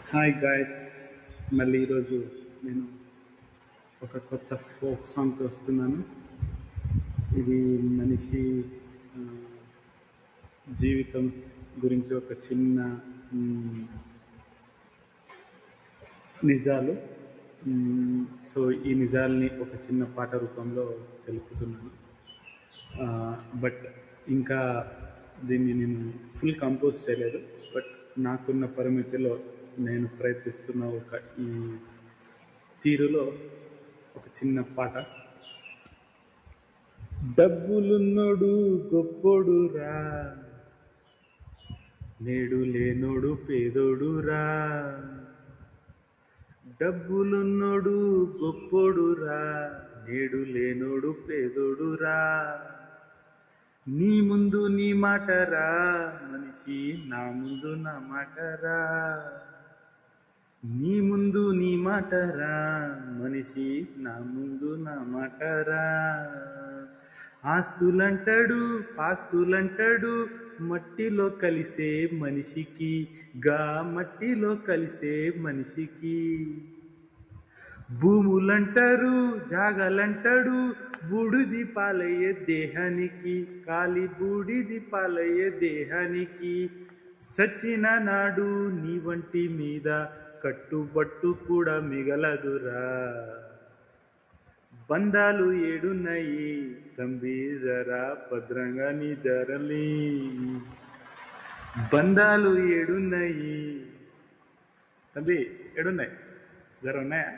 Hi guys, మళ్ళీ ఈరోజు నేను ఒక కొత్త ఫోక్ సాంగ్తో వస్తున్నాను. ఇది మనిషి ఆ, జీవితం గురించి ఒక చిన్న మ్, నిజాలు. సో ఈ నిజాల్ని ఒక చిన్న పాట రూపంలో తెలుపుతున్నాను. బట్ ఇంకా దీన్ని నేను ఫుల్ కంపోజ్ చేయలేదు. బట్ నాకున్న పరిమితిలో నేను ప్రయత్నిస్తున్న ఒక ఈ తీరులో ఒక చిన్న పాట. డబ్బులున్నోడు గొప్పోడురా, నేడు లేనోడు పేదోడురా. డబ్బులున్నోడు గొప్పోడురా, నేడు లేనోడు పేదోడురా. నీ ముందు నీ మాటరా మనిషి, నా ముందు నా మాటరా. నీ ముందు నీ మాటరా మనిషి, నా ముందు నా మాటరా. ఆస్తులంటాడు పాస్తులంటాడు, మట్టిలో కలిసే మనిషికి, గా మట్టిలో కలిసే మనిషికి. భూములంటారు జాగలంటాడు, బూడిది పాలయ్యే దేహానికి, కాలి బూడిది పాలయ్యే దేహానికి. సచిన నాడు నీ వంటి మీద కట్టుబట్టు కూడా మిగలదురా. బంధాలు ఏడున్నాయి తంబి, జరా భద్రంగా నీ జరలి. బంధాలు ఏడున్నాయి తంబి, ఏడున్నాయి, జర ఉన్నాయా?